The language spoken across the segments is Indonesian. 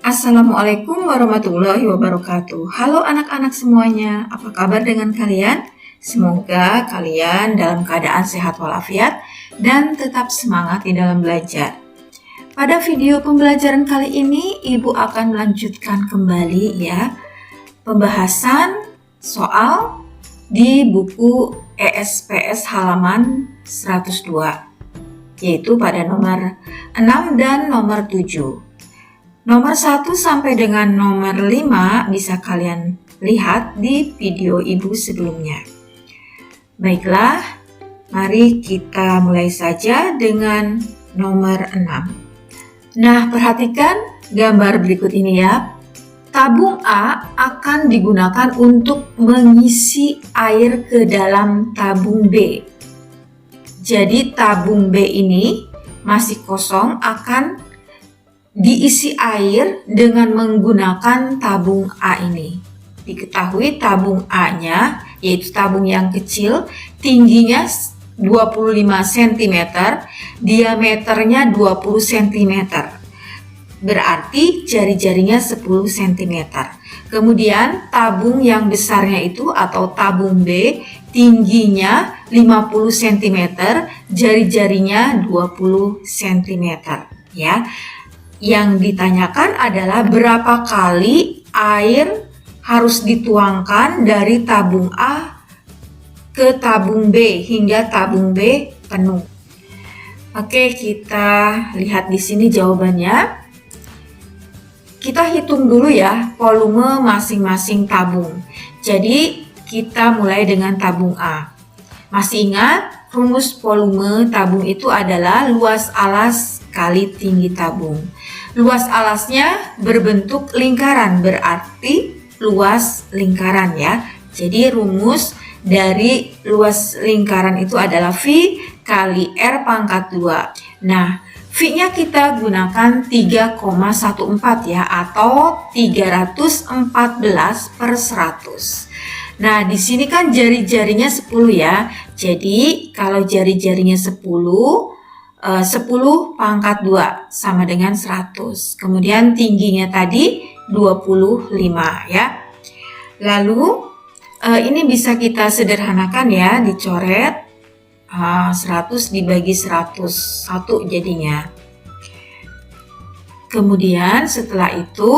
Assalamualaikum warahmatullahi wabarakatuh. Halo anak-anak semuanya, apa kabar dengan kalian? Semoga kalian dalam keadaan sehat walafiat dan tetap semangat di dalam belajar. Pada video pembelajaran kali ini, Ibu akan melanjutkan kembali pembahasan soal di buku ESPS halaman 102, yaitu pada nomor 6 dan nomor 7. Nomor 1 sampai dengan nomor 5 bisa kalian lihat di video Ibu sebelumnya. Baiklah, mari kita mulai saja dengan nomor 6. Nah, perhatikan gambar berikut ini ya. Tabung A akan digunakan untuk mengisi air ke dalam tabung B. Jadi tabung B ini masih kosong akan diisi air dengan menggunakan tabung A ini. Diketahui tabung A-nya, yaitu tabung yang kecil, tingginya 25 cm, diameternya 20 cm. Berarti jari-jarinya 10 cm. Kemudian tabung yang besarnya itu atau tabung B, tingginya 50 cm, jari-jarinya 20 cm ya. Yang ditanyakan adalah berapa kali air harus dituangkan dari tabung A ke tabung B hingga tabung B penuh. Oke, kita lihat di sini jawabannya. Kita hitung dulu ya volume masing-masing tabung. Jadi kita mulai dengan tabung A. Masih ingat rumus volume tabung itu adalah luas alas kali tinggi tabung. Luas alasnya berbentuk lingkaran, berarti luas lingkaran ya. Jadi rumus dari luas lingkaran itu adalah V kali R pangkat 2. Nah, V-nya kita gunakan 3,14 ya, atau 314/100. Nah, di sini kan jari-jarinya 10 ya. Jadi, kalau jari-jarinya 10 pangkat 2 sama dengan 100. Kemudian tingginya tadi 25 ya. Lalu ini bisa kita sederhanakan ya, dicoret 100 dibagi 101 jadinya. Kemudian setelah itu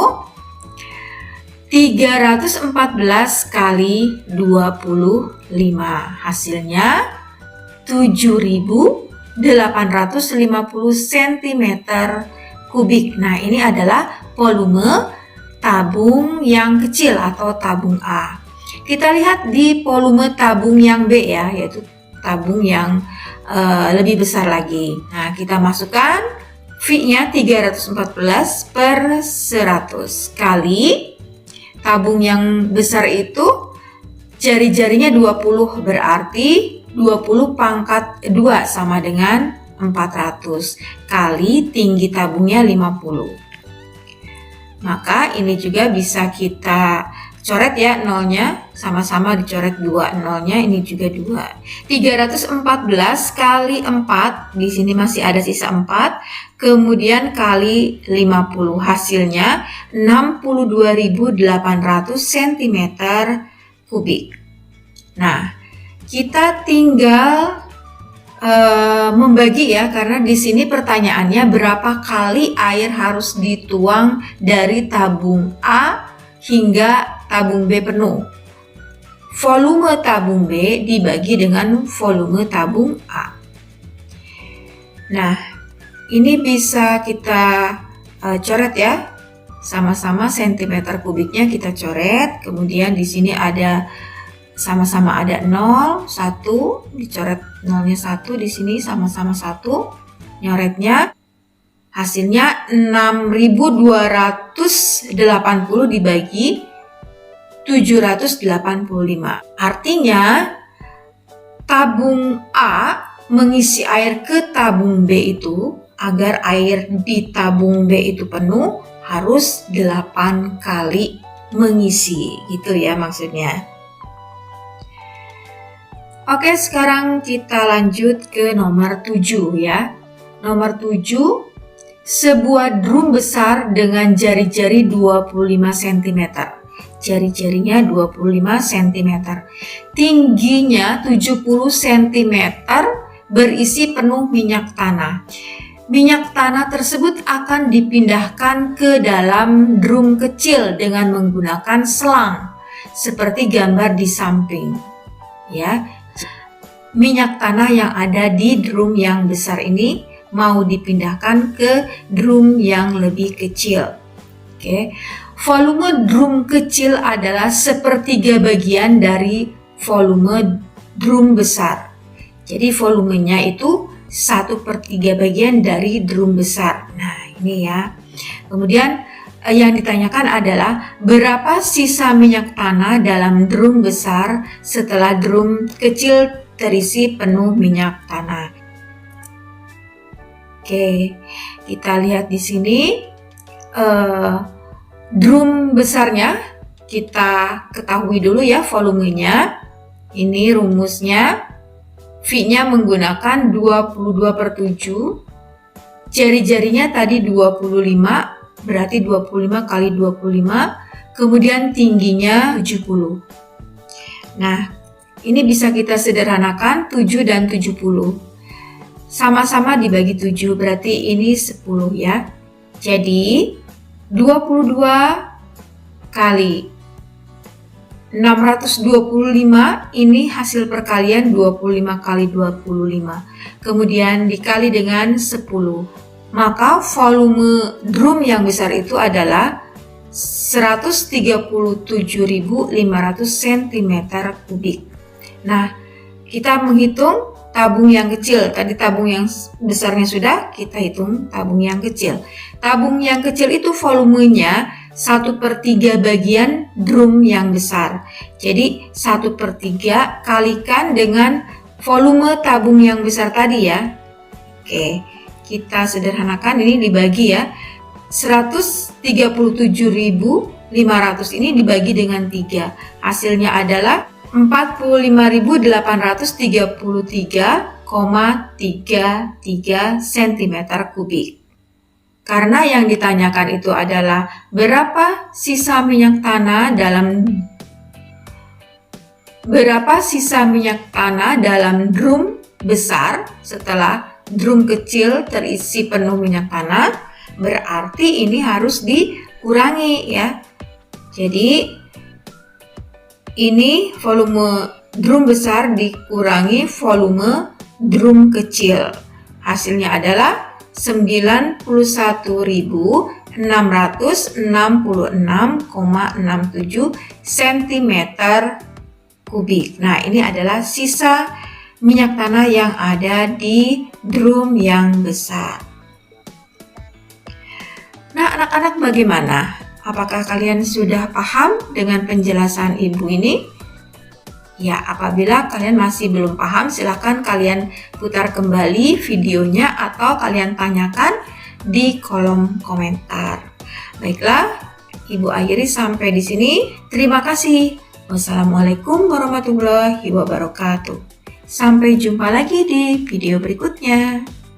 314 kali 25, hasilnya 7.850 cm kubik. Nah, ini adalah volume tabung yang kecil atau tabung A. Kita lihat di volume tabung yang B ya, yaitu tabung yang lebih besar lagi. Nah, kita masukkan V-nya 314/100 kali tabung yang besar itu jari-jarinya 20, berarti 20 pangkat 2 sama dengan 400 kali tinggi tabungnya 50. Maka ini juga bisa kita coret ya, nolnya sama-sama dicoret 2, nolnya ini juga 2. 314 kali 4, di sini masih ada sisa 4, kemudian kali 50, hasilnya 62.800 cm kubik. Nah, kita tinggal membagi ya, karena di sini pertanyaannya berapa kali air harus dituang dari tabung A hingga tabung B penuh. Volume tabung B dibagi dengan volume tabung A. Nah, ini bisa kita coret ya. Sama-sama cm kubiknya kita coret. Kemudian di sini ada sama-sama ada 0, 1, dicoret nolnya 1, di sini sama-sama 1, nyoretnya hasilnya 6.280 dibagi 785. Artinya tabung A mengisi air ke tabung B itu, agar air di tabung B itu penuh, harus 8 kali mengisi, gitu ya maksudnya. Oke, sekarang kita lanjut ke nomor 7 ya. Nomor 7, sebuah drum besar dengan jari-jari 25 cm. Jari-jarinya 25 cm. Tingginya 70 cm, berisi penuh minyak tanah. Minyak tanah tersebut akan dipindahkan ke dalam drum kecil dengan menggunakan selang, seperti gambar di samping. Ya, minyak tanah yang ada di drum yang besar ini mau dipindahkan ke drum yang lebih kecil. Oke. Volume drum kecil adalah sepertiga bagian dari volume drum besar. Jadi volumenya itu 1/3 bagian dari drum besar. Nah, ini ya. Kemudian yang ditanyakan adalah berapa sisa minyak tanah dalam drum besar setelah drum kecil terisi penuh minyak tanah. Oke, kita lihat di sini. Drum besarnya kita ketahui dulu ya volumenya. Ini rumusnya. V-nya menggunakan 22/7. Jari-jarinya tadi 25, berarti 25 kali 25. Kemudian tingginya 70. Nah, ini bisa kita sederhanakan 7 dan 70. Sama-sama dibagi 7, berarti ini 10 ya. Jadi 22 kali 625 ini hasil perkalian 25 kali 25. Kemudian dikali dengan 10. Maka volume drum yang besar itu adalah 137.500 cm3. Nah, kita menghitung tabung yang kecil. Tadi tabung yang besarnya sudah, kita hitung tabung yang kecil. Tabung yang kecil itu volumenya 1/3 bagian drum yang besar. Jadi 1/3 kalikan dengan volume tabung yang besar tadi ya. Oke, kita sederhanakan, ini dibagi ya. 137.500 ini dibagi dengan 3. Hasilnya adalah 45.833,33 cm3. Karena yang ditanyakan itu adalah berapa sisa minyak tanah dalam drum besar setelah drum kecil terisi penuh minyak tanah, berarti ini harus dikurangi ya. Jadi ini volume drum besar dikurangi volume drum kecil. Hasilnya adalah 91.666,67 cm3. Nah, ini adalah sisa minyak tanah yang ada di drum yang besar. Nah, anak-anak bagaimana? Apakah kalian sudah paham dengan penjelasan ibu ini? Ya, apabila kalian masih belum paham, silahkan kalian putar kembali videonya atau kalian tanyakan di kolom komentar. Baiklah, Ibu akhiri sampai di sini. Terima kasih. Wassalamualaikum warahmatullahi wabarakatuh. Sampai jumpa lagi di video berikutnya.